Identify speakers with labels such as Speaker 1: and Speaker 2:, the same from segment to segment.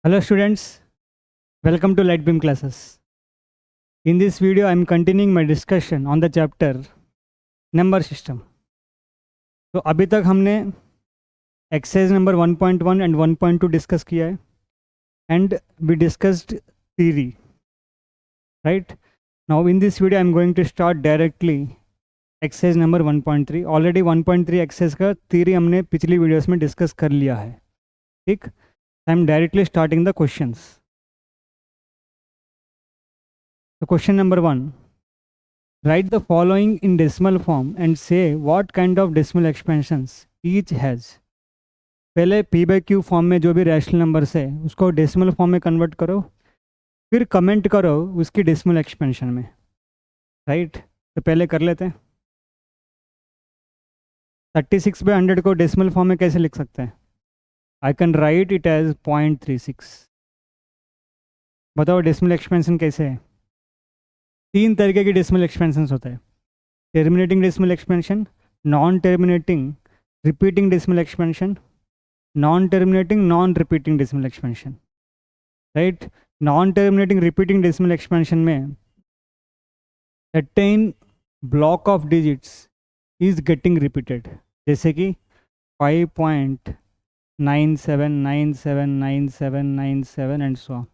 Speaker 1: Hello students, welcome to Lightbeam classes. In this video, I am continuing my discussion on the chapter number system. तो अभी तक हमने exercise number 1.1 and 1.2 discuss किया है and we discussed theory, right? Now in this video, I am going to start directly exercise number 1.3. Already 1.3 exercise का theory हमने पिछली videos में डिस्कस कर लिया है, ठीक? I am directly starting the questions. So question number 1. Write the following in decimal form and say what kind of decimal expansions each has. पहले p by q form में जो भी रैशनल नंबर्स है उसको डेसिमल फॉर्म में convert करो, फिर comment करो उसकी डेसिमल एक्सपेंशन में, राइट? तो पहले कर लेते हैं. 36/100 को डेसिमल फॉर्म में कैसे लिख सकते हैं? I can write it as 0.36. बताओ डेसिमल एक्सपेंशन कैसे है? 3 तरीके की डेसिमल एक्सपेंशन होता है. Terminating decimal expansion, non terminating repeating decimal expansion, non terminating non repeating decimal expansion, right? Non terminating repeating decimal expansion में certain block of digits is getting repeated, जैसे कि 5.97979797 and so on.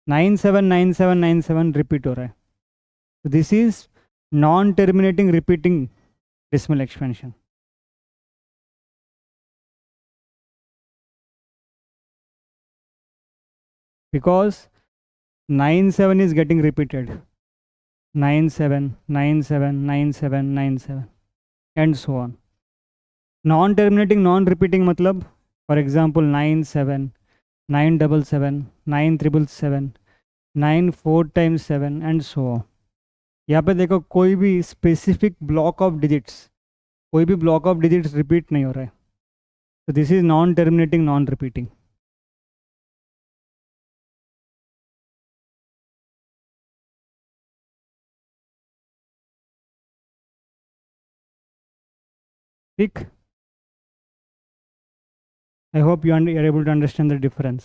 Speaker 1: 979797 repeat हो रहा है. So this is non-terminating repeating decimal expansion. Because 97 is getting repeated. 97979797 and so on. Non-terminating non-repeating मतलब for example 97 977 9777 94 times 7 and so on. यहाँ पे देखो कोई भी specific block of digits repeat नहीं हो रहा है. तो this is non terminating non repeating. ठीक, I hope you are able to understand the difference.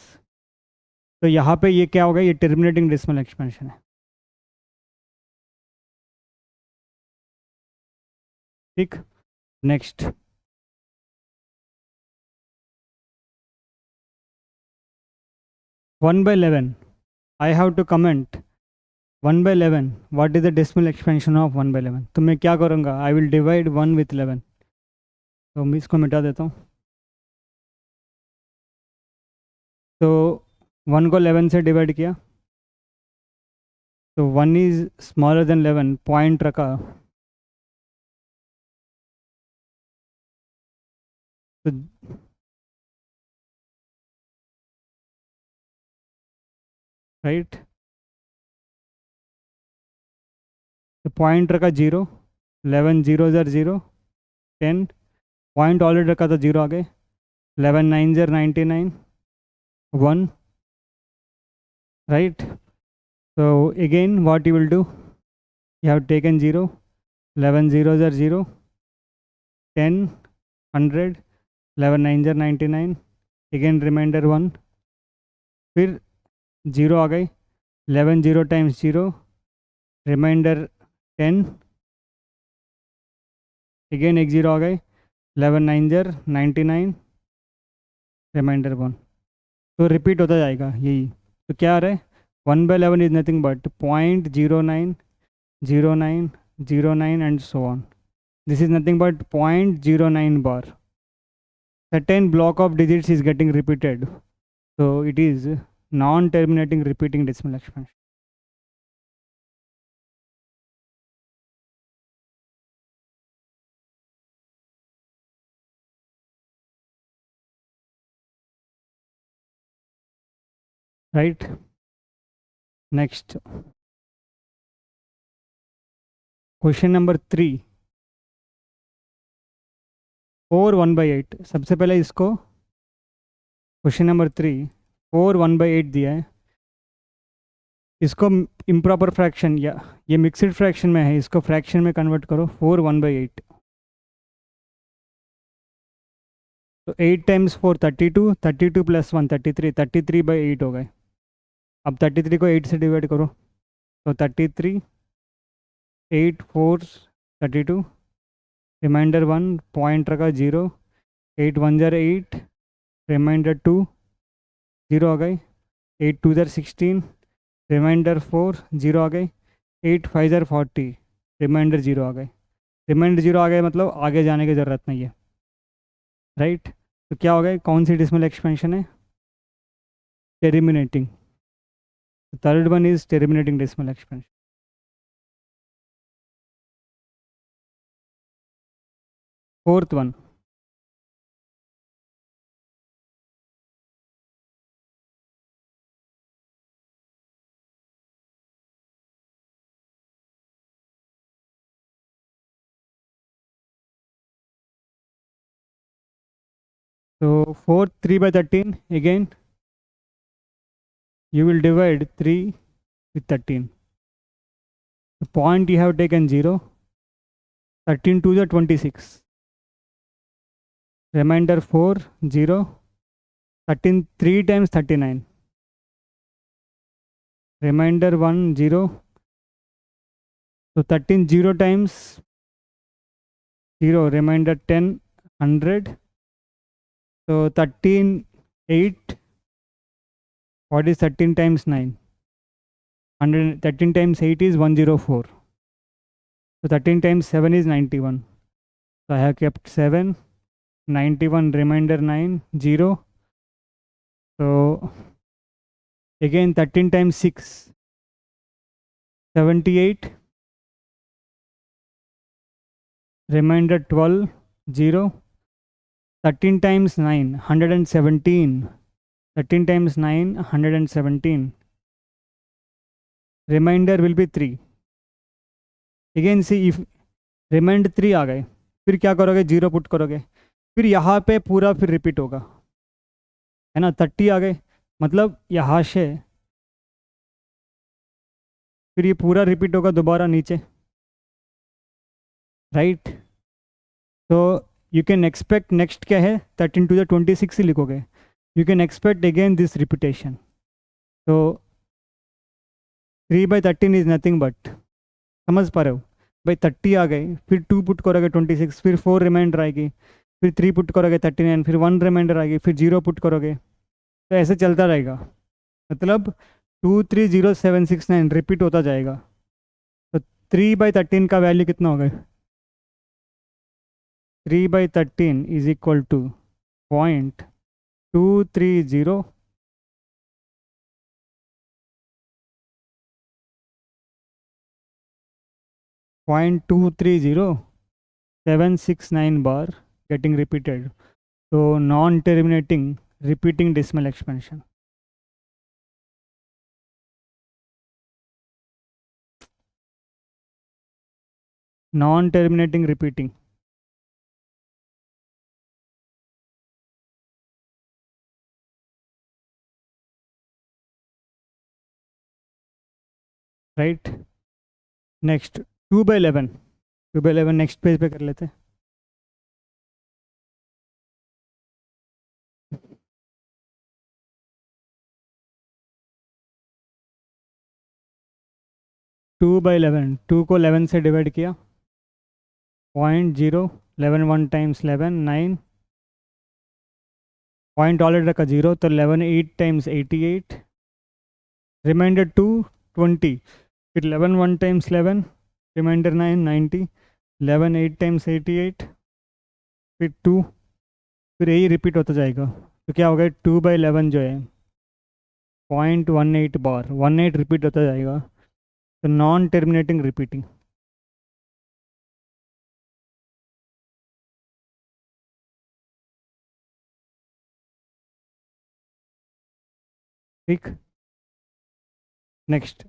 Speaker 1: तो यहाँ पे ये क्या होगा? ये टर्मिनेटिंग डेसिमल एक्सपेंशन है. ठीक, next. One by 11 I have to comment 1/11 what is the decimal expansion of 1/11. तो मैं क्या करूँगा? I will divide 1 with 11. तो मैं इसको मिटा देता हूँ. तो 1 को 11 से डिवाइड किया तो 1 इज स्मॉलर देन 11, पॉइंट रखा तो राइट. तो पॉइंट रखा 0, 11 0 ज़र 0 10, पॉइंट ऑलरेडी रखा था 0 आगे, 11 9 ज़र 99 1, right? So again what you will do, you have taken 0, 11 0 ज़र 0 10 100, 11 9 ज़र 99, again remainder 1, फिर 0 आ गई, 11 0 times 0 रिमाइंडर 10, again एक 0 आ गई, 11 9 ज़र 99 रिमाइंडर 1. तो रिपीट होता जाएगा यही. तो क्या आ रहा है? 1/11 is nothing but 0.090909 and so on. This is nothing but 0.09 bar. Certain block of digits is getting repeated, so it is non-terminating repeating decimal expansion. Right? Next. Question number 3. 4 1/8. सबसे पहले इसको क्वेश्चन नंबर 3 4 1/8 दिया है. इसको improper fraction या ये mixed fraction में है, इसको फ्रैक्शन में कन्वर्ट करो. 4 1/8 तो 8 × 4 32, 32 + 1 33, 33/8 हो गए। अब 33 को 8 से डिवाइड करो, तो 33, 8 4 32, रिमाइंडर 1, पॉइंट रखा 0, 8 1 ज़र 8, रिमाइंडर 2 0 आ गई, 8 2 ज़र 16, रिमाइंडर 4 0 आ गई, 8 5 ज़र 40, रिमाइंडर 0 आ गए। रिमाइंडर 0 आ गए मतलब आगे जाने की ज़रूरत नहीं है, राइट। तो क्या हो गया, कौन सी डेसिमल एक्सपेंशन है, terminating. Third one is terminating decimal expansion. Fourth one, so fourth 3/13, again you will divide 3 with 13. The point you have taken 0, 13 2 the 26, remainder 4 0, 13 3 times 39, remainder 1 0, so 13 0 times 0, remainder 10 100, so 13 8, what is 13 times 9, 100, 13 times 8 is 104, so 13 times 7 is 91, so I have kept 7, 91, remainder 9 0, so again 13 times 6 78, remainder 12 0, 13 times 9 117, 13 times 9 117, remainder will be 3, again see if remainder 3 आ गए, फिर क्या करोगे, 0 put करोगे, फिर यहाँ पे पूरा फिर रिपीट होगा, है ना। 30 आ गए मतलब यहाँ से फिर ये पूरा रिपीट होगा दोबारा नीचे, राइट। तो यू कैन एक्सपेक्ट नेक्स्ट क्या है, 13 to the 26 ही लिखोगे, you can expect again this repetition. तो 3/13 इज नथिंग बट, समझ पा रहे हो भाई, 30 आ गए, फिर 2 पुट करोगे 26, फिर 4 रिमाइंडर आएगी, फिर 3 पुट करोगे 39, फिर 1 रिमाइंडर आएगी, फिर 0 पुट करोगे, तो ऐसे चलता रहेगा, मतलब 230769 रिपीट होता जाएगा। तो 3/13 का वैल्यू कितना होगा, 3/13 is equal to 0.230 0.230769 bar getting repeated. So non-terminating repeating decimal expansion. Non-terminating repeating. Right. Next 2/11. 2/11 next page पे कर लेते हैं। टू बाई 11, 2 को 11 से डिवाइड किया, 0.0, 11 1 टाइम्स 11 9, पॉइंट ऑलरेडी रखा 0, तो 11 8 टाइम्स 88, रिमाइंडर 2 20, फिर 11 1 टाइम्स 11, रिमाइंडर 9 90, 11 8 टाइम्स 88, फिर 2, फिर यही रिपीट होता जाएगा। तो क्या होगा, 2/11 जो है 0.18 बार, 18 रिपीट होता जाएगा। तो नॉन टर्मिनेटिंग रिपीटिंग। ठीक, नेक्स्ट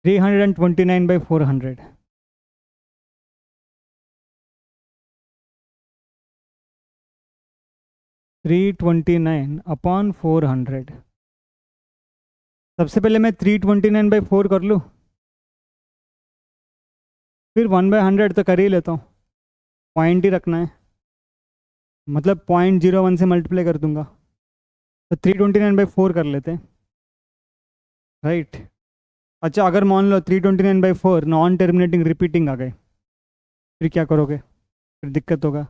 Speaker 1: 329/400, 329/400। सबसे पहले मैं 329/4 कर लूँ, फिर 1/100 तो कर ही लेता हूँ, पॉइंट ही रखना है, मतलब 0.01 से मल्टीप्लाई कर दूंगा, तो 329/4 कर लेते हैं, राइट। अच्छा, अगर मान लो 329/4 नॉन टर्मिनेटिंग रिपीटिंग आ गए, फिर क्या करोगे, फिर दिक्कत होगा,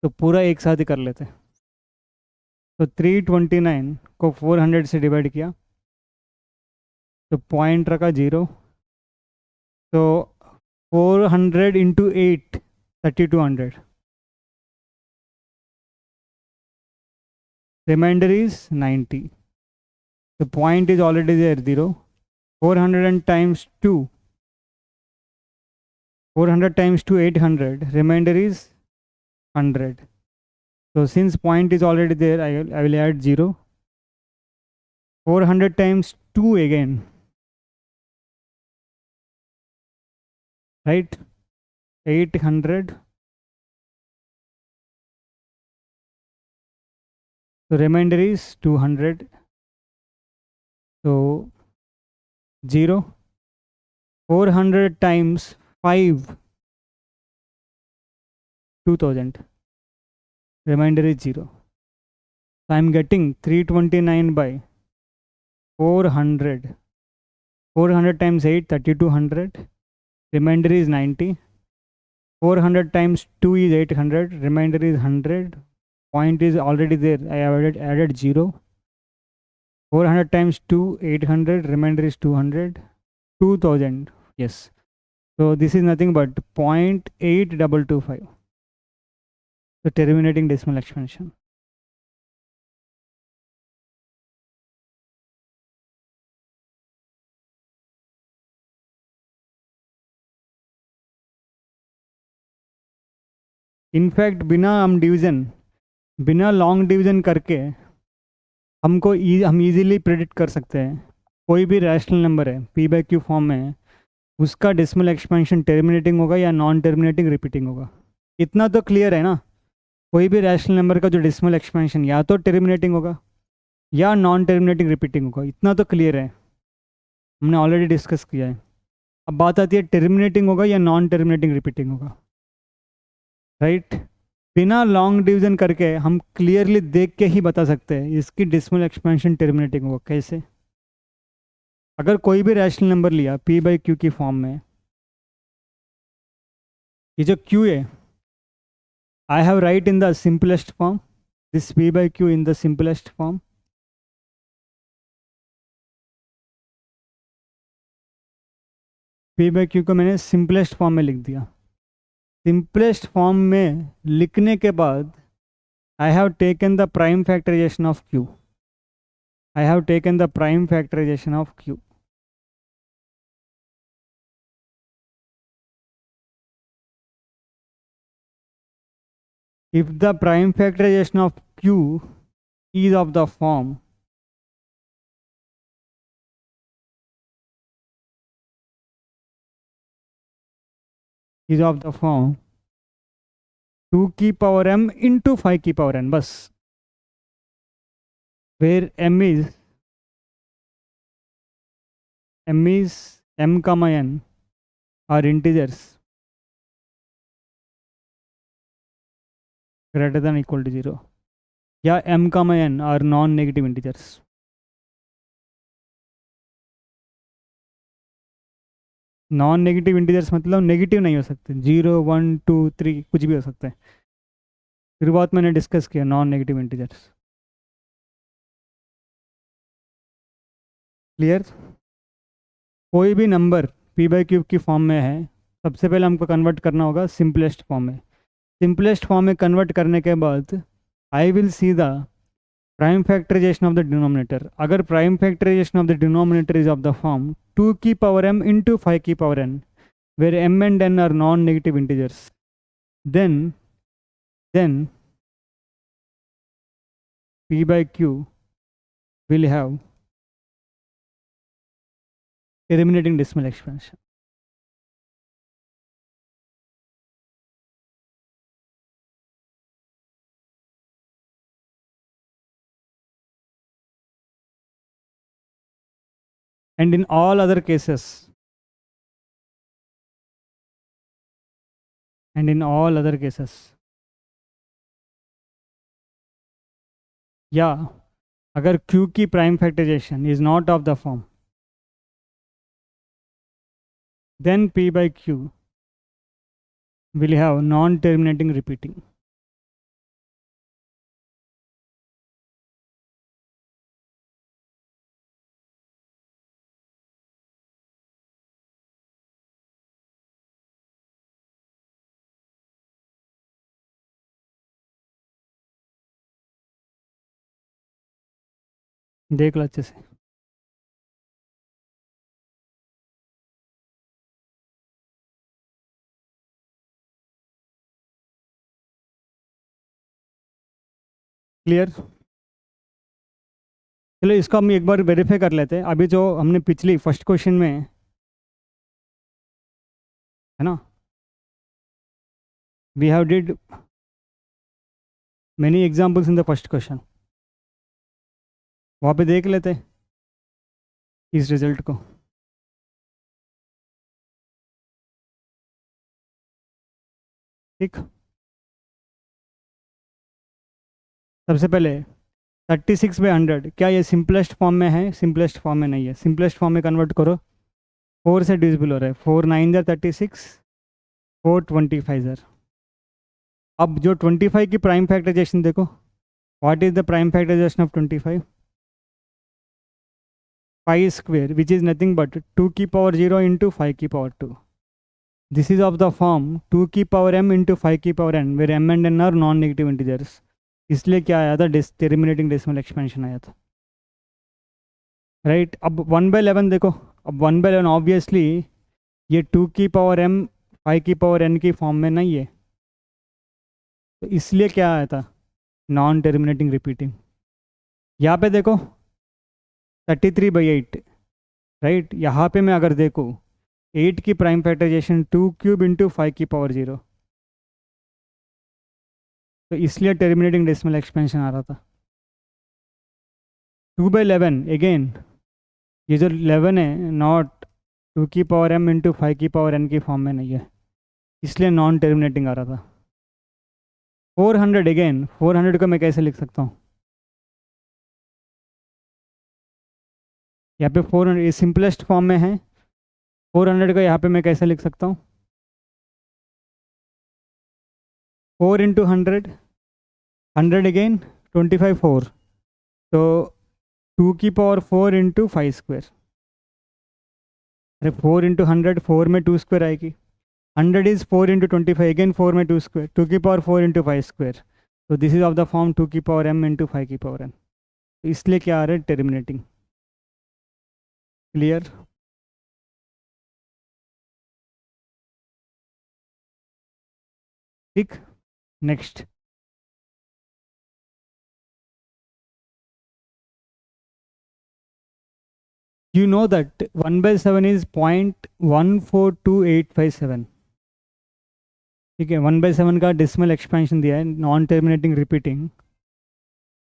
Speaker 1: तो पूरा एक साथ ही कर लेते हैं। तो 329 को 400 से डिवाइड किया, तो पॉइंट रखा 0, तो 400 into 8 3200, remainder is 90. The point is already there 0. 400 and times 2, 400 times 2 800, remainder is 100. So since point is already there, I will add 0. 400 times 2 again, right, 800. So remainder is 200. So 0. 400 times 5, 2000, remainder is 0. So I am getting 329 by 400. 400 times 8 3200, remainder is 90. 400 times 2 is 800, remainder is 100. Point is already there, I have added 0. 400 times 2 800, remainder is 200. 2000, yes. So this is nothing but 0.8225, the terminating decimal expansion. In fact बिना हम division, बिना long division करके हम easily predict कर सकते हैं, कोई भी रैशनल नंबर है p/q फॉर्म में है, उसका डेसिमल एक्सपेंशन टर्मिनेटिंग होगा या नॉन टर्मिनेटिंग रिपीटिंग होगा। इतना तो क्लियर है ना, कोई भी रैशनल नंबर का जो डेसिमल एक्सपेंशन या तो टर्मिनेटिंग होगा या नॉन टर्मिनेटिंग रिपीटिंग होगा, इतना तो क्लियर है, हमने ऑलरेडी डिस्कस किया है। अब बात आती है टर्मिनेटिंग होगा या नॉन टर्मिनेटिंग रिपीटिंग होगा, राइट। बिना लॉन्ग डिवीजन करके हम क्लियरली देख के ही बता सकते हैं इसकी डेसिमल एक्सपेंशन टर्मिनेटिंग होगा। कैसे, अगर कोई भी रैशनल नंबर लिया p/q की फॉर्म में, ये जो q है, I have write in the simplest form, this p/q in the simplest form. p/q को मैंने सिंपलेस्ट फॉर्म में लिख दिया। सिंपलेस्ट फॉर्म में लिखने के बाद I have taken the prime factorisation of q, I have taken the prime factorisation of q। If the prime factorization of q is of the form is of the form 2 की power m into 5 की power n, बस, where m is m comma n are integers greater than or equal to 0, या m comma n are non negative integers। Non negative integers मतलब negative नहीं हो सकते, 0 1 2 3 कुछ भी हो सकते हैं। शुरुआत मैंने डिस्कस किया नॉन नेगेटिव इंटीजर्स, क्लियर। कोई भी नंबर p/q की फॉर्म में है, सबसे पहले हमको कन्वर्ट करना होगा सिंपलेस्ट फॉर्म में। सिंपलेस्ट फॉर्म में कन्वर्ट करने के बाद I will see the prime factorisation of the denominator. अगर prime factorisation of the denominator is of the form 2 की पावर m into 5 की power n, where m and n are non negative integers, then p/q will have terminating decimal expansion. And in all other cases, and in all other cases. या अगर q की prime factorisation is not of the form, then p by q will have non-terminating repeating. देख लो अच्छे से. Clear? चलो इसको हम एक बार वेरीफाई कर लेते हैं. अभी जो हमने पिछली फर्स्ट क्वेश्चन में है ना, we have did many examples in the first question. वहाँ पे देख लेते हैं इस रिजल्ट को. ठीक, सबसे पहले 36/100 क्या ये सिंपलेस्ट फॉर्म में है? सिंपलेस्ट फॉर्म में नहीं है. सिंपलेस्ट फॉर्म में कन्वर्ट करो. 4 से डिविजिबल हो रहा है. 4 9 ज़र 36, 4 25 ज़र. अब जो 25 की प्राइम फैक्टराइजेशन देखो. What is the prime factorisation of 25? 5 square which is nothing but 2 की पावर 0 इंटू 5 की power 2. This is of the form 2 की पावर m इंटू 5 की power n, where m and n are non negative integers. इसलिए क्या आया था? Terminating decimal expansion आया था. राइट. अब 1/11 देखो. अब 1/11 ऑब्वियसली ये 2 की पावर m 5 की पावर n की फॉर्म में नहीं है, तो इसलिए क्या आया था? Non terminating repeating. यहाँ पे देखो 33/8. राइट. यहाँ पे मैं अगर देखूँ 8 की प्राइम फैक्टराइजेशन 2 क्यूब इंटू 5 की पावर 0, तो इसलिए टर्मिनेटिंग डेसिमल एक्सपेंशन आ रहा था. 2/11 अगेन ये जो 11 है नॉट 2 की पावर m इंटू 5 की पावर n की फॉर्म में नहीं है, इसलिए नॉन टर्मिनेटिंग आ रहा था. 400 अगेन 400 को मैं कैसे लिख सकता हूँ? यहाँ पे 400 ये सिंपलेस्ट फॉर्म में है. 400 को यहाँ पे मैं कैसे लिख सकता हूँ? 4 इंटू 100, 100 अगेन 25 4, तो 2 की पावर 4 इंटू 5 स्क्वेयर. अरे 4 इंटू 100, 4 में 2 स्क्वेयर आएगी. 100 इज 4 इंटू 25 अगेन 4 में 2 स्क्वेयर, 2 की पावर 4 इंटू 5 स्क्वेयर. तो this is of the form 2 की पावर m इंटू 5 की पावर n. तो इसलिए क्या आ रहा है? टर्मिनेटिंग. क्लियर? ठीक. Next. You know that 1/7 is 0.142857. ठीक है. 1/7 का डेसिमल एक्सपेंशन दिया है, non terminating repeating.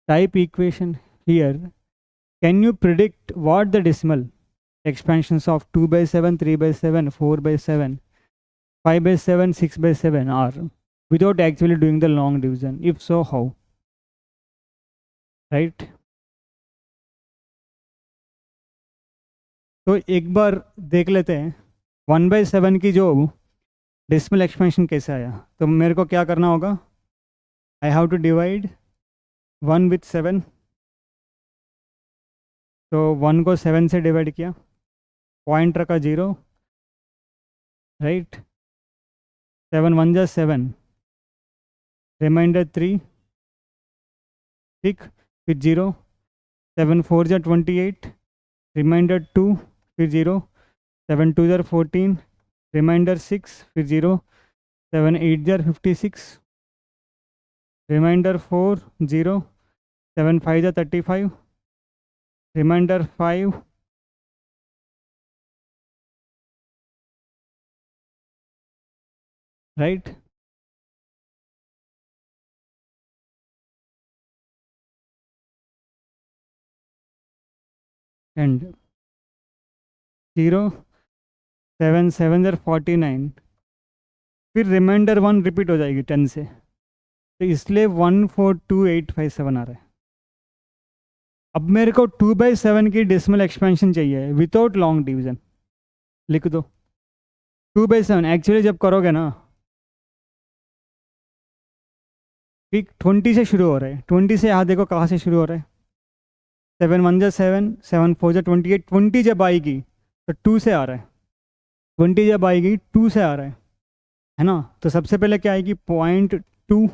Speaker 1: Type equation here. Can you predict what the decimal expansions of 2/7, 3/7, 4/7, 5/7, 6/7 are without actually doing the long division? If so, how? Right? तो एक बार देख लेते हैं 1/7 की जो डेसिमल एक्सपेंशन कैसे आया. तो मेरे को क्या करना होगा? I have to divide 1 with 7. तो 1 को 7 से डिवाइड किया, पॉइंट रखा 0. राइट. 7 1 जा 7, रिमाइंडर 3. ठीक. फिर 0. 7 4 जा 28, रिमाइंडर 2. फिर 0. 7 2 जार 14, रिमाइंडर 6. फिर 0. 7 8 जार 56, रिमाइंडर 4 0. 7 5 जा 35, रिमाइंडर 5. राइट. एंड 0. 7 7 जार 49, फिर रिमाइंडर 1 रिपीट हो जाएगी 10 से, तो इसलिए 142857 आ रहा है। अब मेरे को 2/7 की डेसिमल एक्सपेंशन चाहिए विदाउट लॉन्ग डिवीजन। लिख दो 2/7। एक्चुअली जब करोगे ना, ठीक 20 से शुरू हो रहा है। 20 से यहाँ देखो कहाँ से शुरू हो रहा है। 7 1 जा 7, 7 4 जा 28। 20 जब आएगी तो 2 से आ रहा है। 20 जब आएगी 2 से आ रहा है ना। तो सबसे पहले क्या आएगी 0.2,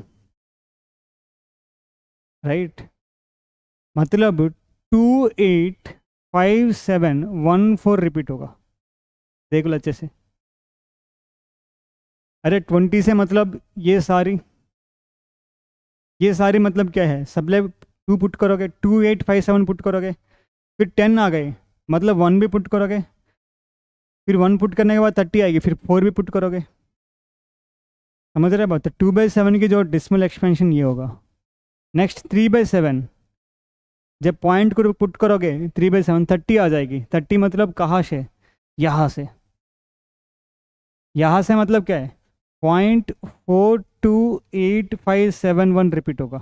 Speaker 1: राइट। मतलब 285714 रिपीट होगा। देख लो अच्छे से। अरे 20 से मतलब ये सारी मतलब क्या है, सबले 2 पुट करोगे, 2857 पुट करोगे, फिर 10 आ गए, मतलब 1 भी पुट करोगे, फिर 1 पुट करने के बाद 30 आएगी, फिर 4 भी पुट करोगे। समझ रहे बात। तो 2/7 की जो डिस्मल एक्सपेंशन ये होगा। नेक्स्ट 3/7, जब पॉइंट को पुट करोगे 3/7 30 आ जाएगी। 30 मतलब कहाँ से, यहाँ से। यहाँ से मतलब क्या है 0.428571 रिपीट होगा।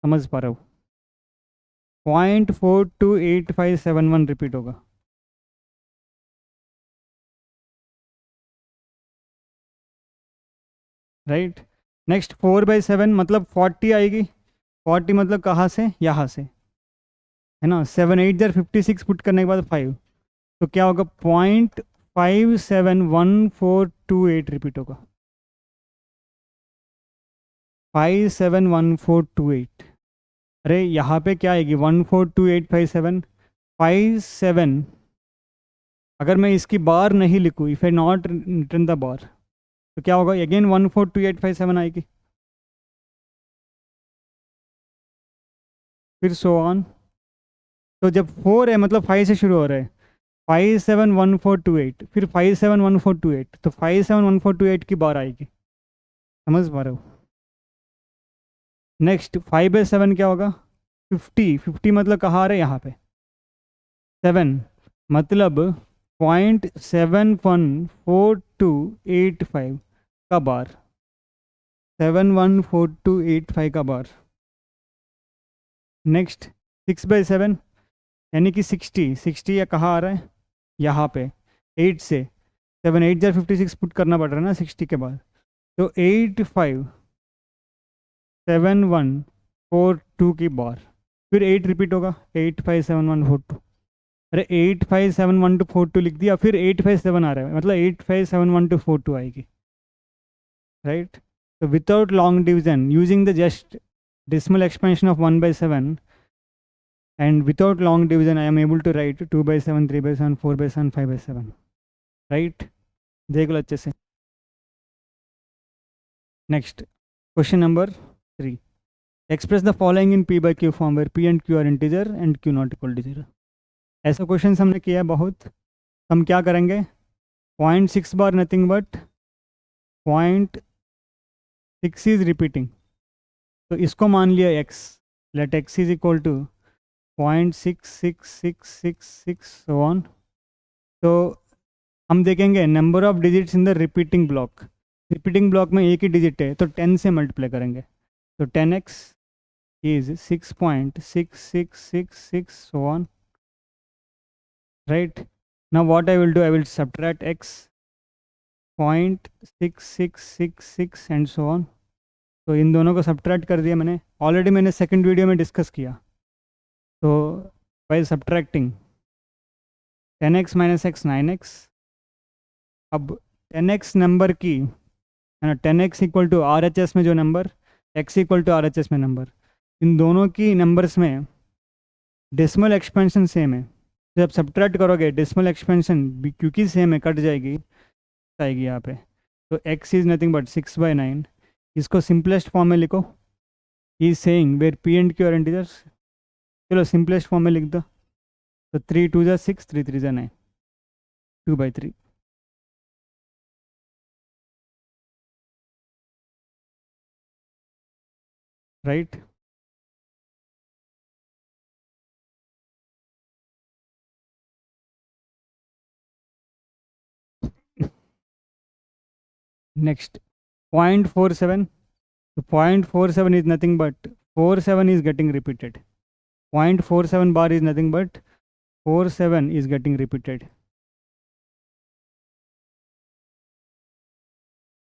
Speaker 1: समझ पा रहे हो। 0.428571 रिपीट होगा। राइट। नेक्स्ट 4/7 मतलब 40 आएगी। 40 मतलब कहाँ से, यहाँ से, है ना। 7 8 जा 56 पुट करने के बाद 5, तो क्या होगा 0.571428 रिपीट होगा। 571428। अरे यहाँ पे क्या आएगी 142857 अगर मैं इसकी बार नहीं लिखूँ, if I not return the bar, तो क्या होगा अगेन 142857 आएगी। फिर सो ऑन। तो जब 4 है मतलब 5 से शुरू हो रहा है। 571428, फिर 571428, तो 571428 की बार आएगी। समझ पा रहे हो। नेक्स्ट 5/7 क्या होगा 50 मतलब कहाँ आ रहा है यहाँ पे। 7 मतलब 0.714285 का बार। 714285 का बार। नेक्स्ट 6/7 यानी कि 60 या कहाँ आ रहा है यहाँ पे 8 से। 7 8 जा 56 पुट करना पड़ रहा है ना 60 के बाद, तो 857142 की बार। फिर 8 रिपीट होगा 857142। अरे 857142 लिख दिया, फिर 857 आ रहा है, मतलब 857142 आएगी। Right. So without long division, using the just decimal expansion of 1/7, and without long division, I am able to write 2/7, 3/7, 4/7, 5/7. Right? देख लो अच्छे से। Next, question number 3. Express the following in P by Q form where P and Q are integer and Q not equal to 0. ऐसा question हमने किया है बहुत। हम क्या करेंगे 0.6 bar nothing but 0.6 is repeating, तो इसको मान लिया x। Let x is equal to 0.66666 so on। तो हम देखेंगे number of digits in the repeating block. Repeating block में एक ही डिजिट है, तो 10 से मल्टीप्लाई करेंगे, तो 10x is 6.6666 so on। Right. Now what I will do, I will subtract x 0.6666 and so on. तो इन दोनों को सब्ट्रैक्ट कर दिया मैंने, ऑलरेडी मैंने सेकंड वीडियो में डिस्कस किया। तो by subtracting 10x minus x 9x। अब 10x नंबर की, है ना, 10x equal to R H S में जो number, x equal to R H S में नंबर, इन दोनों की नंबर्स में डेसिमल एक्सपेंशन सेम है। तो जब सब्ट्रैक्ट करोगे डेसिमल एक्सपेंशन क्योंकि सेम है कट जाएगी, आएगी यहाँ पे। तो x इज़ नथिंग बट 6/9। इसको सिंपलेस्ट फॉर्म में लिखो। He is saying where p and q are integers. चलो सिंपलेस्ट फॉर्म में लिख दो। तो 3 2 जा 6, 3 3 जा 9, 2/3। Right. Next, 0.47. So 0.47 is nothing but 47 is getting repeated. 0.47 bar is nothing but 47 is getting repeated.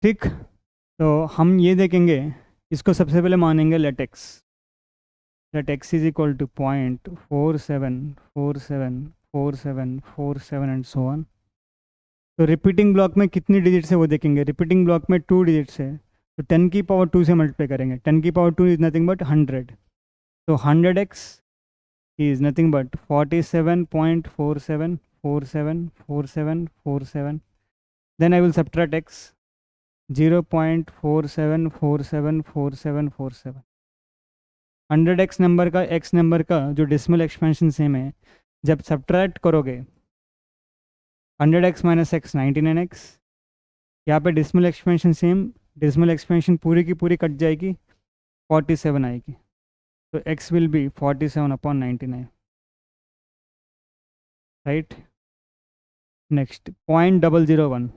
Speaker 1: ठीक, तो हम ये देखेंगे, इसको सबसे पहले मानेंगे let x is equal to 0.47474747 and so on. तो रिपीटिंग ब्लॉक में कितनी डिजिट्स है वो देखेंगे. रिपीटिंग ब्लॉक में 2 डिजिट्स है, तो 10 की पावर 2 से मल्टीप्लाई करेंगे. 10 की पावर 2 इज नथिंग बट 100. तो 100x is nothing but 47.47474747. Then I will subtract x, 0.47474747. 100x number का x नंबर का जो डेसिमल एक्सपेंशन सेम है, जब सब्ट्रैक्ट करोगे 100x माइनस x 99x, यहाँ पे decimal expansion same, decimal expansion पूरी की पूरी कट जाएगी, 47 आएगी. तो x will be 47/99. Right? Next, 0.001.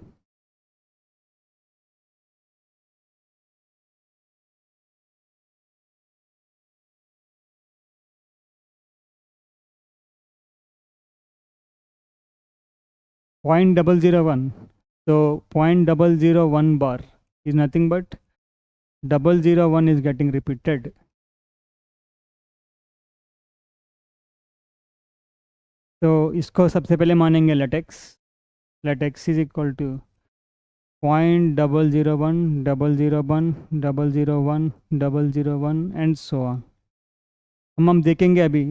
Speaker 1: So 0.001 bar is nothing but 001 is getting repeated. तो इसको सबसे पहले मानेंगे let x is equal to 0.001001001 and so on. हम देखेंगे अभी,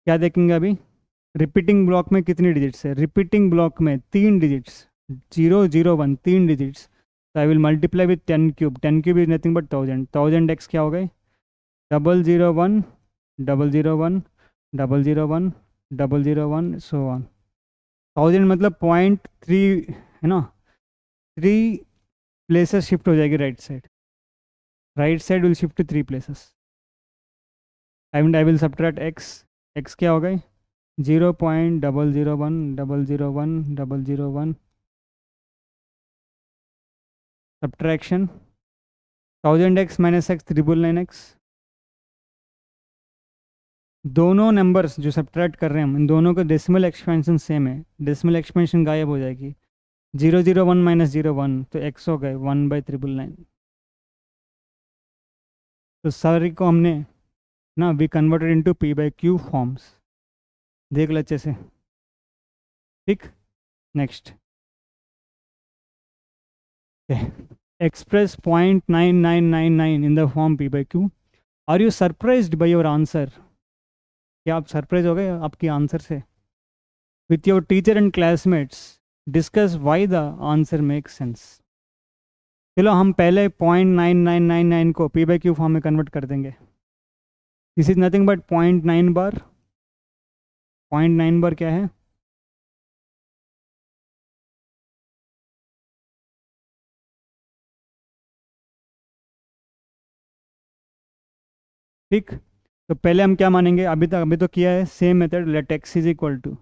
Speaker 1: क्या देखेंगे अभी, रिपीटिंग ब्लॉक में कितनी डिजिट्स है. रिपीटिंग ब्लॉक में 3 डिजिट्स, 001 3 डिजिट्स. तो आई will multiply with 10 cube. 10 cube is nothing but 1000x क्या हो गए, 001 001 001 001 सो ऑन. 1000 मतलब 0.3 है ना, 3 प्लेसेस शिफ्ट हो जाएगी right side will shift to 3 places. And I will subtract x क्या हो गई, 0.001001001 subtraction 1000x minus x 999x. दोनों नंबर्स जो सब्ट्रैक्ट कर रहे हैं हम, इन दोनों का डेसिमल एक्सपेंशन सेम है, डेसिमल एक्सपेंशन गायब हो जाएगी. 001 माइनस 01 तो x हो गए 1/999. तो सारी को हमने ना we converted into p/q forms. देख लो अच्छे से. ठीक, next express 0.9999 in the form p/q. Are you surprised by your answer. क्या आप सरप्राइज हो गए आपके आंसर से. With your teacher and classmates discuss why the answer make sense. चलो हम पहले 0.9999 को p/q फॉर्म में कन्वर्ट कर देंगे. दिस इज नथिंग बट 0.9 बार. 0.9 बार क्या है, ठीक. तो पहले हम क्या मानेंगे, अभी तो किया है same method. Let x is equal to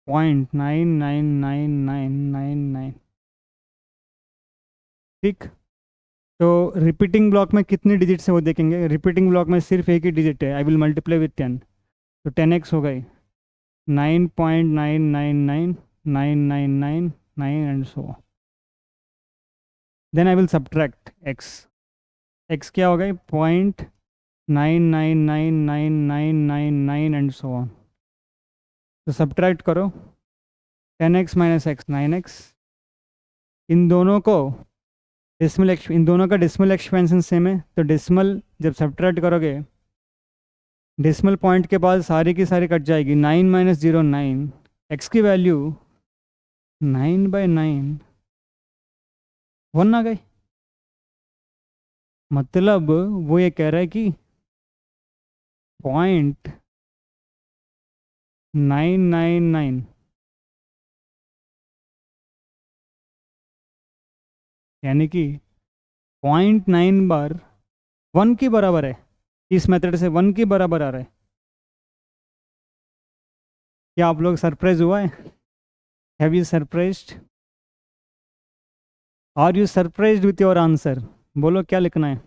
Speaker 1: 0.999999. ठीक, तो रिपीटिंग ब्लॉक में कितनी डिजिट्स है वो देखेंगे. रिपीटिंग ब्लॉक में सिर्फ एक ही डिजिट है. I will multiply with 10. तो 10x हो गई 9.999999 and so. Then I will subtract x क्या हो गई 0.999999 एंड सो ऑन. तो सब्ट्रैक्ट करो 10x माइनस x 9x. इन दोनों का डेसिमल एक्सपेंशन सेम है. तो डेसिमल जब सब्ट्रैक्ट करोगे, डेसिमल पॉइंट के बाद सारी की सारी कट जाएगी. 9 माइनस 0 9. x की वैल्यू 9/9 1 आ गई. मतलब वो ये कह रहा है कि 0.999 यानी कि 0.9 बार 1 की बराबर है. इस मेथड से 1 के बराबर आ रहा है. क्या आप लोग सरप्राइज हुआ है? Have you surprised? Are you surprised with your answer? बोलो क्या लिखना है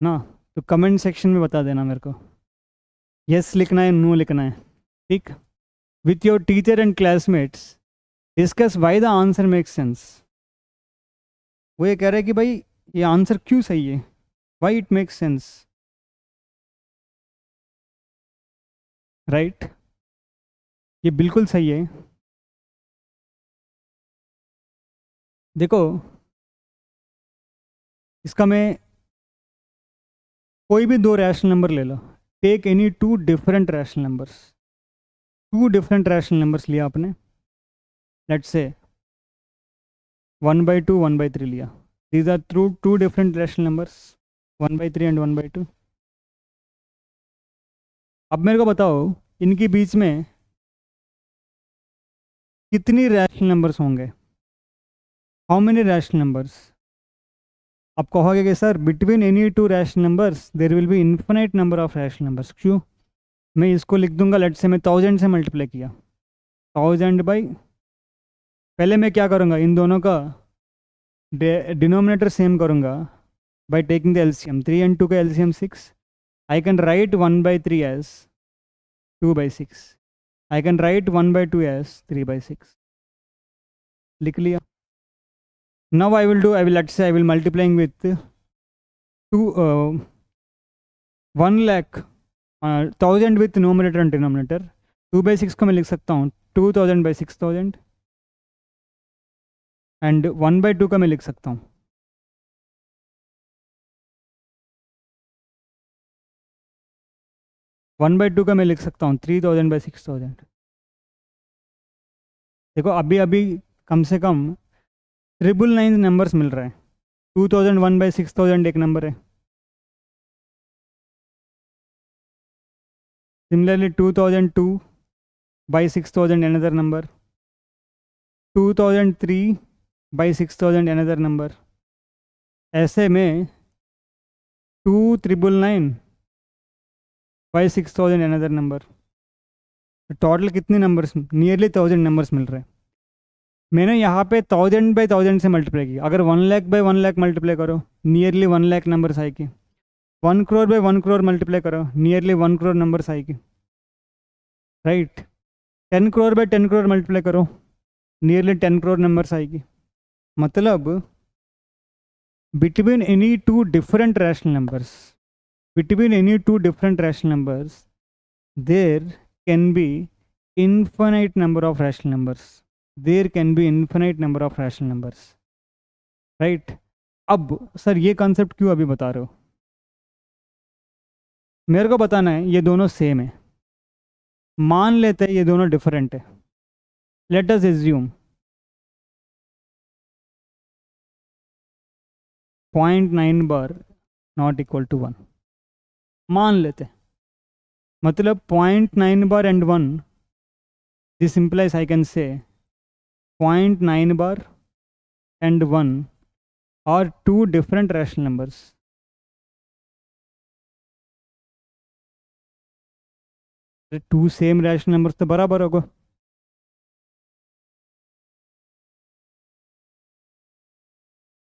Speaker 1: ना, तो कमेंट सेक्शन में बता देना मेरे को। यस लिखना है, नो लिखना है, ठीक। With your teacher and classmates discuss why the answer make sense. वो ये कह रहे हैं कि भाई ये आंसर क्यों सही है, why it makes sense, right. ये बिल्कुल सही है। देखो इसका मैं कोई भी दो रैशनल नंबर ले लो, take any two different rational numbers, two different rational numbers लिया आपने, लेट्स से 1/2 1/3 लिया, these are two different rational numbers, 1/3 and 1/2। अब मेरे को बताओ इनके बीच में कितनी रैशनल नंबर्स होंगे, हाउ मेनी रैशनल नंबर्स। आप कहोगे कि sir between any two rational numbers there will be infinite number of rational numbers, क्यों? मैं इसको लिख दूंगा, लेट से मैं 1000 से मल्टीप्लाई किया, 1000 बाई, पहले मैं क्या करूँगा इन दोनों का डिनोमिनेटर सेम करूँगा by taking the LCM, 3 and 2 का LCM 6, I can write 1/3 as 2/6, I can write 1/2 as 3/6, लिख लिया। Now I will do, I will let's say I will multiplying with 1 lakh 1000 with nominator and denominator, 2/6 को मैं लिख सकता हूँ 2000/6000, and 1/2 का मैं लिख सकता हूँ 1/2 का मैं लिख सकता हूँ 3000/6000। देखो अभी अभी कम से कम 999 नंबर्स मिल रहे हैं, 2001/6000 एक नंबर है, similarly 2002/6000 another number, 2003/6000 another number, ऐसे में 2999/6000 another number, टोटल कितने नंबर्स, नियरली 1000 नंबर्स मिल रहे हैं। मैंने यहाँ पे 1000/1000 से मल्टीप्लाई किया, अगर 1 lakh/1 lakh मल्टीप्लाई करो नियरली 1 lakh नंबर्स आएगी, 1 crore/1 crore मल्टीप्लाई करो नियरली 1 crore नंबर्स आएगी, राइट। 10 crore/10 crore मल्टीप्लाई करो नियरली 10 crore नंबर्स आएगी। मतलब between any two different rational numbers, between any two different rational numbers there can be infinite number of rational numbers, there can be infinite number of rational numbers, right। अब sir ये concept क्यों अभी बता रहे हो, मेरे को बताना है ये दोनों सेम है, मान लेते हैं ये दोनों डिफरेंट है, let us assume 0.9 bar not equal to 1, मान लेते हैं, मतलब 0.9 bar and 1, this implies I can say 0.9 bar and 1 are two different rational numbers. Two same rational numbers तो बराबर होगा,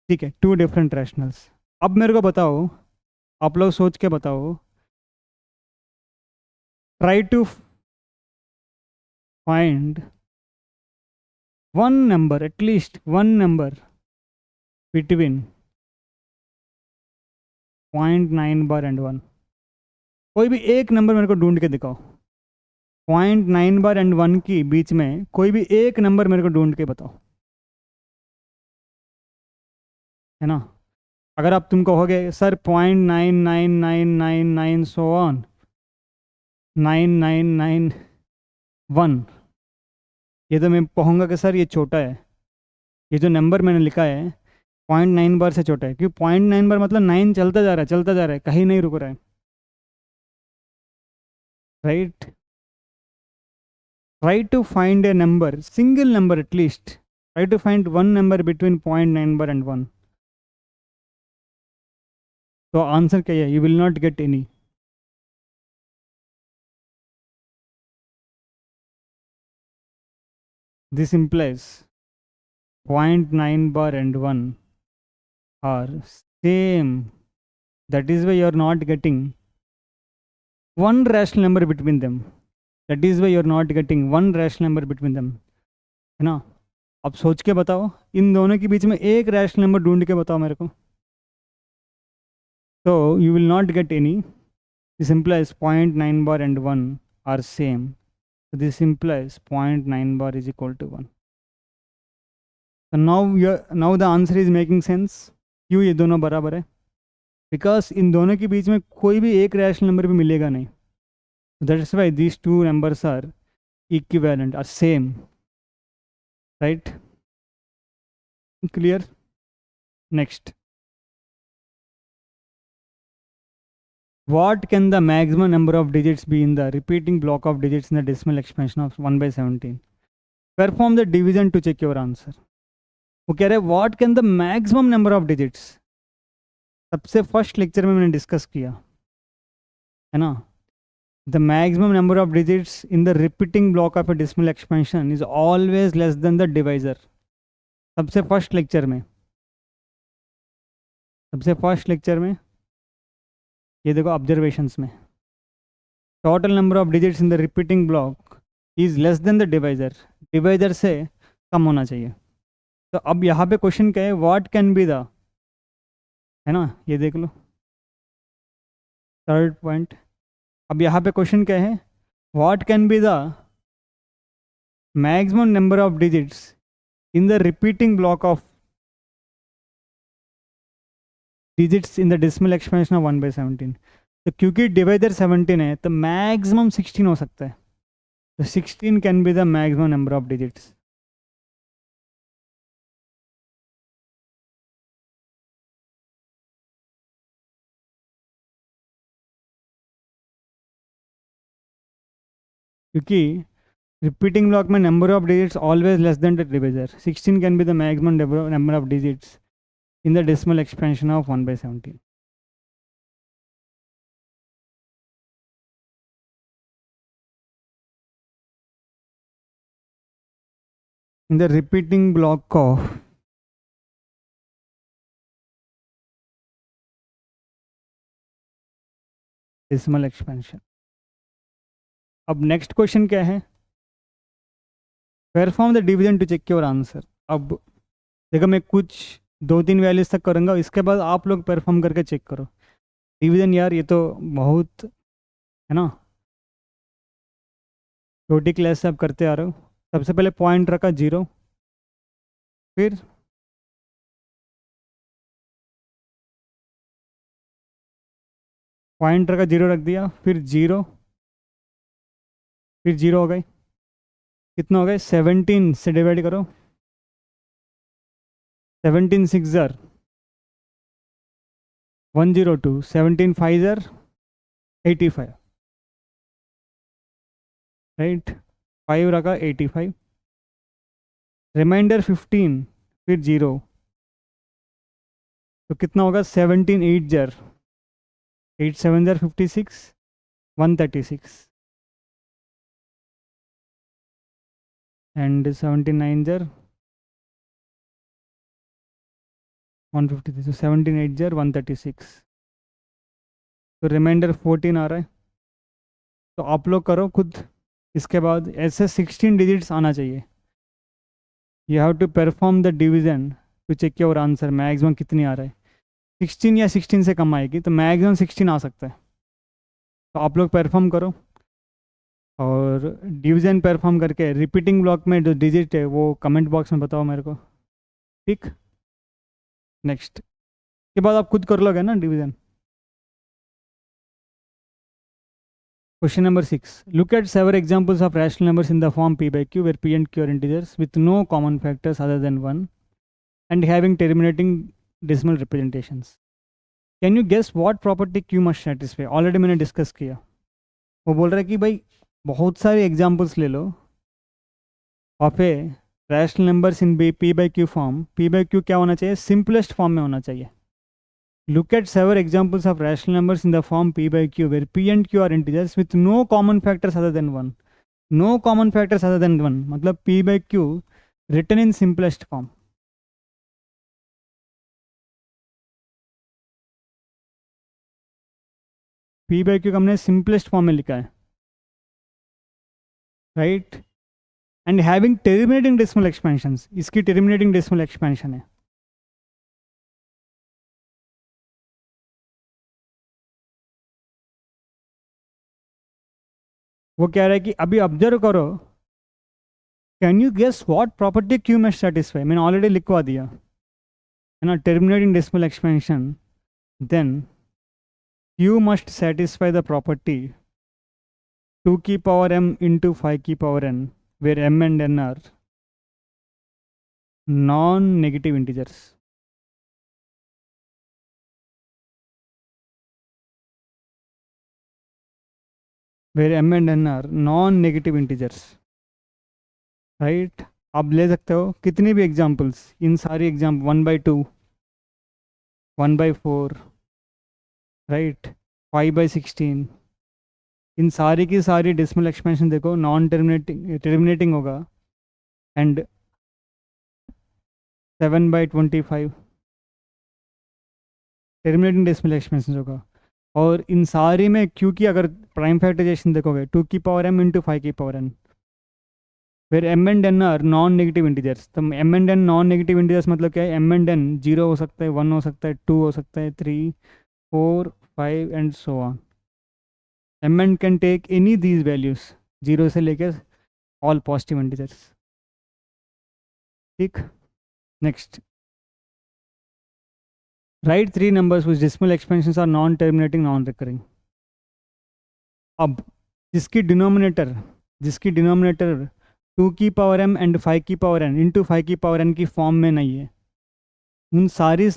Speaker 1: ठीक है, टू डिफरेंट रैशनल्स। अब मेरे को बताओ, आप लोग सोच के बताओ, try to find one number, at least one number between 0.9 bar and 1, कोई भी एक नंबर मेरे को ढूंढ के दिखाओ, 0.9 बार एंड 1 की बीच में कोई भी एक नंबर मेरे को ढूंढ के बताओ, है ना। अगर आप तुम कहोगे सर 0.99999 सो ऑन 9991, ये तो मैं कहूँगा कि सर ये छोटा है, ये जो नंबर मैंने लिखा है 0.9 बार से छोटा है, क्योंकि 0.9 बार मतलब 9 चलता जा रहा है, चलता जा रहा है, कहीं नहीं रुक रहा है, right. Try to find a number, single number at least, try to find one number between 0.9 bar and 1, तो आंसर क्या है, you will not get any. This implies 0.9 bar and 1 are same. That is why you are not getting one rational number between them. That is why you are not getting one rational number between them. है ना? अब सोच के बताओ, इन दोनों के बीच में एक रैशनल नंबर ढूंढ के बताओ मेरे को. So you will not get any. This implies 0.9 bar and 1 are same. So this implies 0.9 bar is equal to 1. So now the answer is making sense. क्यों ये दोनों बराबर है? Because इन दोनों के बीच में कोई भी एक रैशनल नंबर भी मिलेगा नहीं. That's why these two numbers are equivalent, are same. Right? Clear? Next. What can the maximum number of digits be in the repeating block of digits in the decimal expansion of 1 by 17? Perform the division to check your answer. वो कह रहे हैं what can the maximum number of digits. सबसे first lecture में मैंने discuss किया है ना. The maximum number of digits in the repeating block of a decimal expansion is always less than the divisor. सबसे फर्स्ट लेक्चर में ये देखो ऑब्जर्वेशंस में total number of digits in the repeating block is less than the divisor. Divisor से कम होना चाहिए. तो अब यहाँ पे क्वेश्चन क्या है, व्हाट कैन बी द, है ना, ये देख लो थर्ड पॉइंट. अब यहाँ पे क्वेश्चन क्या है, what can be the maximum number of digits in the repeating block of digits in the decimal expansion of 1 by 17. तो क्योंकि डिवाइजर 17 है तो मैक्सिमम 16 हो सकता है. तो 16 can be the maximum number of digits. क्योंकि रिपीटिंग ब्लॉक में number of digits always less than the divisor. 16 can be the maximum number of digits in the decimal expansion of 1 by 17. In the repeating block of decimal expansion. अब next question क्या है, perform the division to check your answer. अब देखो मैं कुछ 2-3 values तक करूँगा, इसके बाद आप लोग परफॉर्म करके चेक करो. डिवीजन यार ये तो बहुत है ना, छोटी क्लास से आप करते आ रहे हो. सबसे पहले पॉइंट रखा 0, फिर पॉइंट रखा 0 रख दिया, फिर 0, फिर 0 हो गए. कितना हो गए, 17 से डिवाइड करो. 17 6 ज़र 102, 17 5 ज़र 85, राइट. 5 रखा 85, रिमाइंडर 15, फिर 0. तो कितना होगा, 17 8 ज़र 8 7 ज़र 56, 136, एंड 79 ज़र 153. तो 17 8 ज़र 136. तो रिमाइंडर 14 आ रहा है. तो आप लोग करो खुद. इसके बाद ऐसे 16 डिजिट्स आना चाहिए. You have to perform the division to check your answer. Maximum कितनी आ रहा है, 16 या 16 से कम आएगी, तो मैक्सिमम 16 आ सकता है. तो आप लोग परफॉर्म करो और डिवीजन परफॉर्म करके रिपीटिंग ब्लॉक में जो डिजिट है वो कमेंट बॉक्स में बताओ मेरे को, ठीक. नेक्स्ट के बाद आप खुद कर लोगे ना division. Question number 6. Look at several examples of rational numbers in the form p by q, where p and q are integers with no common factors other than 1 and having terminating decimal representations. Can you guess what property q must satisfy? Already मैंने discuss किया. वो बोल रहा है कि भाई बहुत सारे एग्जाम्पल्स ले लो और फिर rational numbers in p by q form. p by q क्या होना चाहिए, सिंपलेस्ट फॉर्म में होना चाहिए. Look at several examples of rational numbers in the form p by q, where p and q are integers with no common factors other than 1. No common factors other than 1 मतलब p by q written in simplest form. P by Q का हमने simplest form में लिखा है, right. And having terminating decimal expansions, इसकी terminating decimal expansion है। वो कह रहा है कि अभी ऑब्जर्व करो, can you guess what property Q में सेटिस्फाई, मैंने ऑलरेडी लिखवा दिया है ना, terminating decimal expansion, then Q must satisfy the property 2 की पावर m into 5 की power n, where m and n are non-negative integers. Where m and n are non-negative integers, right? आप ले सकते हो कितनी भी एग्जाम्पल्स, इन सारी एग्जाम्पल 1/2, 1/4, राइट, 5/16, इन सारी की सारी डेसिमल एक्सपेंशन देखो नॉन टर्मिनेटिंग होगा, एंड 7/25 टर्मिनेटिंग डेसिमल एक्सपेंशन होगा। और इन सारी में क्यू की अगर प्राइम फैक्टराइजेशन देखोगे 2 की पावर m into 5 की पावर n, फिर m and n are non negative integers. तो m and n non negative integers मतलब क्या है, m and n 0 हो सकता है, 1 हो सकता है, 2 हो सकता है, 3, 4, 5 and so on. m and can take any these values 0 से लेकर ऑल पॉजिटिव इंटीजर्स, ठीक। Next, write 3 numbers whose decimal expansions are non terminating non recurring। अब जिसकी डिनोमिनेटर 2 की पावर m एंड 5 की पावर n इंटू 5 की power n की form में नहीं है, उन सारी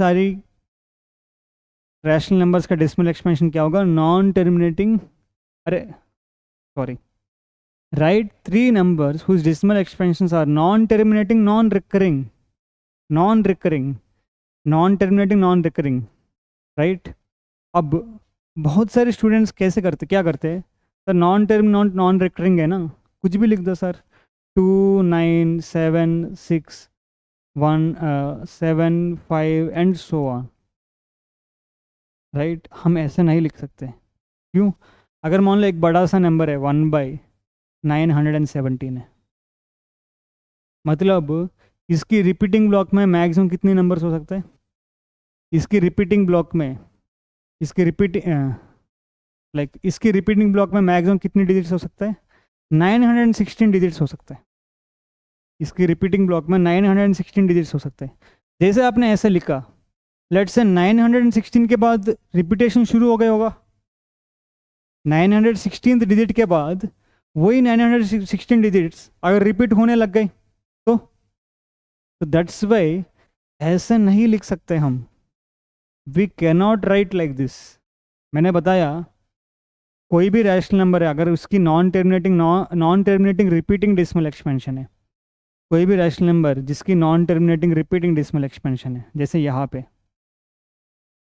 Speaker 1: रैशनल नंबर्स का डेसिमल एक्सपेंशन क्या होगा, non terminating, right 3 numbers whose decimal expansions are non terminating non recurring, non terminating non recurring, right. अब बहुत सारे स्टूडेंट्स कैसे करते, क्या करते हैं सर, नॉन रिकरिंग है ना, कुछ भी लिख दो sir, 2, 9, 7, 6, 1, 7, 5 and so on, right. हम ऐसे नहीं लिख सकते, क्यों? अगर मान लो एक बड़ा सा नंबर है 1/917 है, मतलब इसकी रिपीटिंग ब्लॉक में मैक्सिमम कितने नंबर्स हो सकते हैं, इसकी रिपीटिंग ब्लॉक में, इसकी रिपीटिंग ब्लॉक में मैक्सिमम कितनी डिजिट्स हो सकता है, 916 डिजिट्स हो सकता है। इसकी रिपीटिंग ब्लॉक में 916 डिजिट्स हो सकते हैं। जैसे आपने ऐसे लिखा, लेट्स से 916 के बाद रिपीटेशन शुरू हो गया होगा, 916 डिजिट के बाद वही 916 डिजिट्स अगर रिपीट होने लग गए तो दैट्स वाई ऐसे नहीं लिख सकते हम, we cannot write like this. मैंने बताया कोई भी रैशनल नंबर है अगर उसकी non terminating repeating decimal expansion है, कोई भी रैशनल नंबर जिसकी non terminating repeating decimal expansion है, जैसे यहाँ पे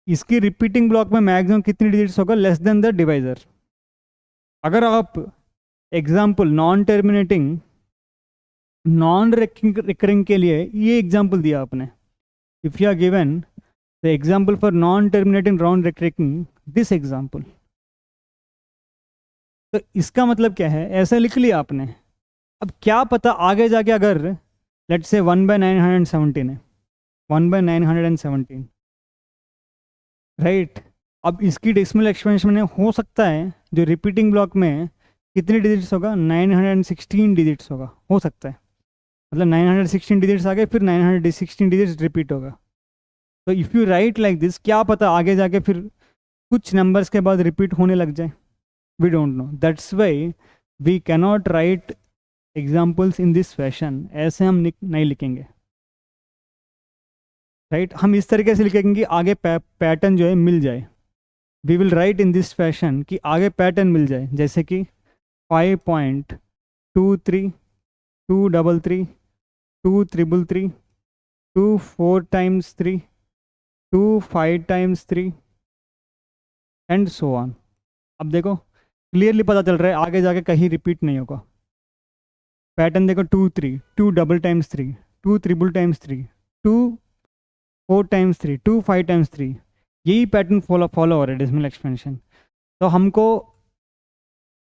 Speaker 1: इसकी रिपीटिंग ब्लॉक में मैक्सिमम कितनी डिजिट्स होगा, लेस देन द डिवाइजर। अगर आप example non terminating non recurring के लिए ये एग्जाम्पल दिया आपने, if you are given the example for non terminating non recurring this example, तो इसका मतलब क्या है, ऐसा लिख लिया आपने। अब क्या पता आगे जाके अगर लेट्स से 1/917 है, 1/917, राइट। अब इसकी डेसिमल एक्सपेंशन में हो सकता है जो रिपीटिंग ब्लॉक में कितनी डिजिट्स होगा, 916 डिजिट्स होगा, हो सकता है, मतलब 916 डिजिट्स आ गए फिर 916 डिजिट्स रिपीट होगा। तो if you right like this, क्या पता आगे जाके फिर कुछ नंबर्स के बाद रिपीट होने लग जाए, we don't know, that's why we cannot write examples in this fashion. ऐसे हम नहीं लिखेंगे, राइट। हम इस तरीके से लिखेंगे कि आगे पैटर्न जो है मिल जाए, we will write in this fashion कि आगे पैटर्न मिल जाए, जैसे कि 5.23, 233, 233, 2 4 times 3, 2 5 times 3 and so on. अब देखो क्लियरली पता चल रहा है आगे जाके कहीं रिपीट नहीं होगा। पैटर्न देखो 2 3, 2 double times 3, 2 triple times 3, 2 4 times 3, 2 5 times 3, यही पैटर्न फॉलो हो रहा है डेसिमल एक्सपेंशन। तो हमको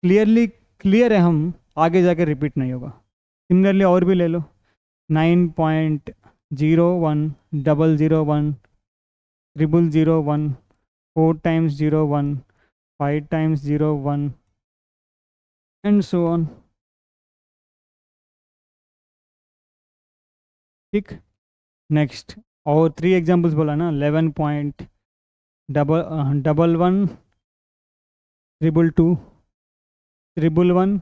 Speaker 1: क्लियर है, हम आगे जाके रिपीट नहीं होगा। सिमिलरली और भी ले लो, 9.01 001 4 times 01 5 times 01 and so on. ठीक, नेक्स्ट और 3 एग्जाम्पल्स बोला ना, 11.11 222 111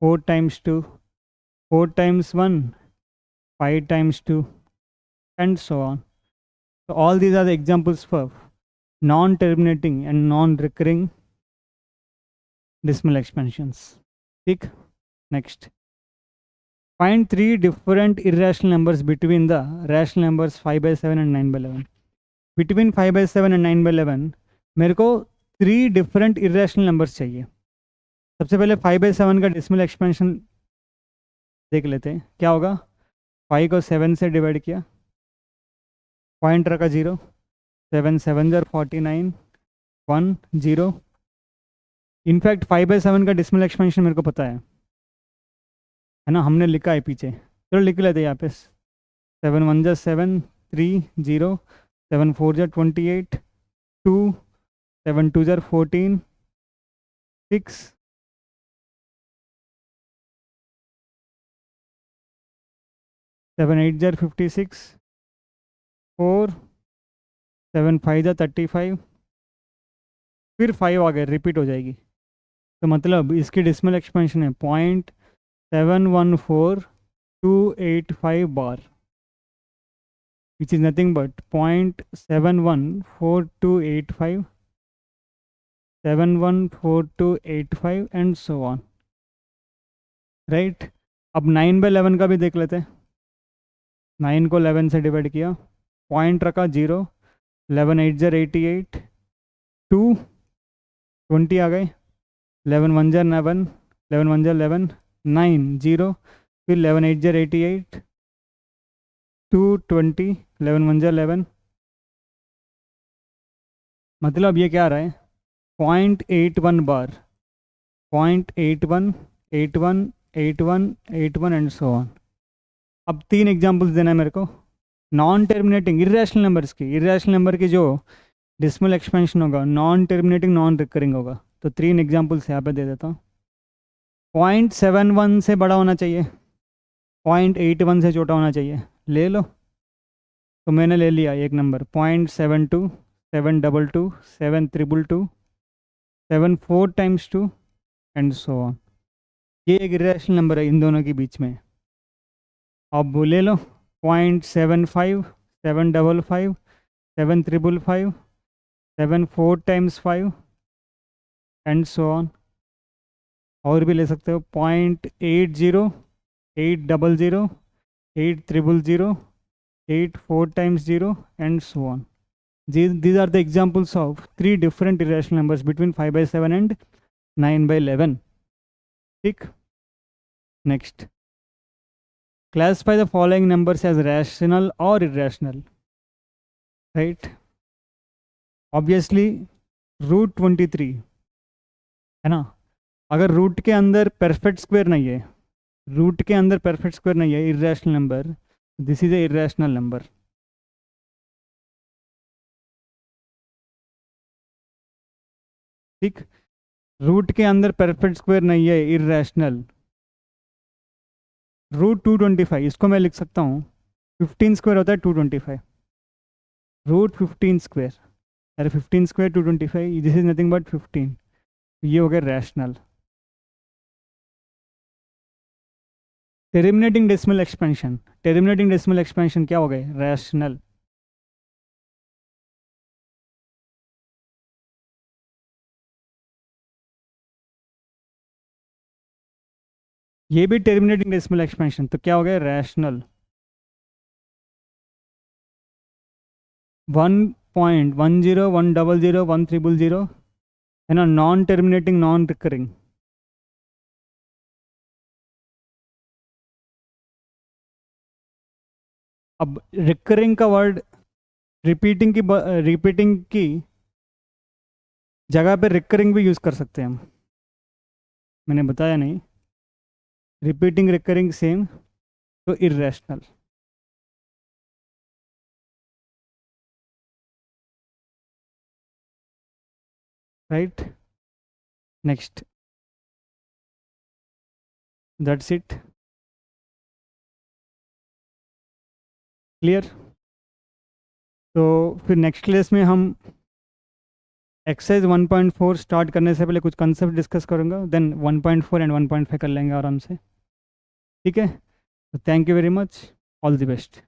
Speaker 1: 4 times 2 4 times 1 5 times 2 and so on. So all these are the examples for non-terminating and non-recurring decimal expansions. ठीक, next. Find 3 different irrational numbers between the rational numbers 5 by 7 and 9 by 11. Between 5 by 7 and 9 by 11 मेरे को 3 different irrational numbers चाहिए। सबसे पहले 5 by 7 का decimal expansion देख लेते हैं क्या होगा। 5 को 7 से डिवाइड किया, पॉइंट रखा 0, 7 7 जार 49 1 0। इनफैक्ट 5 by 7 का डिसमल एक्सपेंशन मेरे को पता है ना, हमने लिखा है पीछे। चलो लिख लेते हैं यहाँ पे, 7 1 jar 7 3 0 7 4 jar 28 2 7 2 jar 14 6 7 8 jar 56 4 7 5 jar 35, फिर 5 आ गए, रिपीट हो जाएगी। तो मतलब इसकी डिसमल एक्सपेंशन है 0.714285 बार, which is nothing but 0.714285 714285 and so on, right? अब 9/11 का भी देख लेते हैं। 9 को 11 से डिवाइड किया, पॉइंट रखा 0, 11 8 जार 88 2 20 आ गए, 11 1 जार 11 11 1 जार 11 9 0, फिर 11 8 जार 88 2 20 11 1 जार 11। मतलब ये क्या आ रहा है 0.81 बार, 0.81 81 81 81 एंड सो ऑन। अब 3 एग्जांपल्स देना है मेरे को नॉन टर्मिनेटिंग इरेशनल नंबर्स की। इरेशनल नंबर की जो डिसमल एक्सपेंशन होगा नॉन टर्मिनेटिंग नॉन रिकरिंग होगा। तो 3 एग्जांपल्स यहाँ पे दे देता हूँ। 0.71 से बड़ा होना चाहिए, 0.81 से छोटा होना चाहिए, ले लो। तो मैंने ले लिया एक number 0.72 722 722 7 4 times 2 and so on. ये एक इरेशनल नंबर है इन दोनों के बीच में। अब ले लो 0.75 755 755 7 4 टाइम्स 5 एंड सो ऑन। और भी ले सकते हो 0.80 800 800 8 4 times 0 and so on. These are the examples of 3 different irrational numbers between 5 by 7 and 9 by 11. ठीक, next. Classify the following numbers as rational or irrational. Right? Obviously, root 23 है ना। अगर root के अंदर परफेक्ट स्क्वायर नहीं है, root के अंदर परफेक्ट स्क्वायर नहीं है, irrational number, this is a irrational number. ठीक, रूट के अंदर परफेक्ट स्क्वायर नहीं है, इरेशनल। रूट 225 इसको मैं लिख सकता हूँ 15 स्क्वायर होता है 225, रूट 15 स्क्वायर। अरे 15 square 225, this is nothing but 15। ये हो गया rational. Terminating decimal expansion, terminating decimal expansion क्या हो गए रैशनल। ये भी टर्मिनेटिंग डेसिमल एक्सपेंशन, तो क्या हो गया रैशनल। 1.10 100 100 है ना, नॉन टर्मिनेटिंग नॉन रिकरिंग। अब रिकरिंग का वर्ड रिपीटिंग की जगह पे रिकरिंग भी यूज़ कर सकते हैं हम, मैंने बताया नहीं, रिपीटिंग रिकरिंग सेम, तो irrational. Right, next, that's it, clear. तो फिर नेक्स्ट क्लास में हम एक्सरसाइज 1.4 स्टार्ट करने से पहले कुछ कंसेप्ट डिस्कस करूँगा, देन 1.4 एंड 1.5 कर लेंगे आराम से, ठीक है। तो thank you very much, all the best.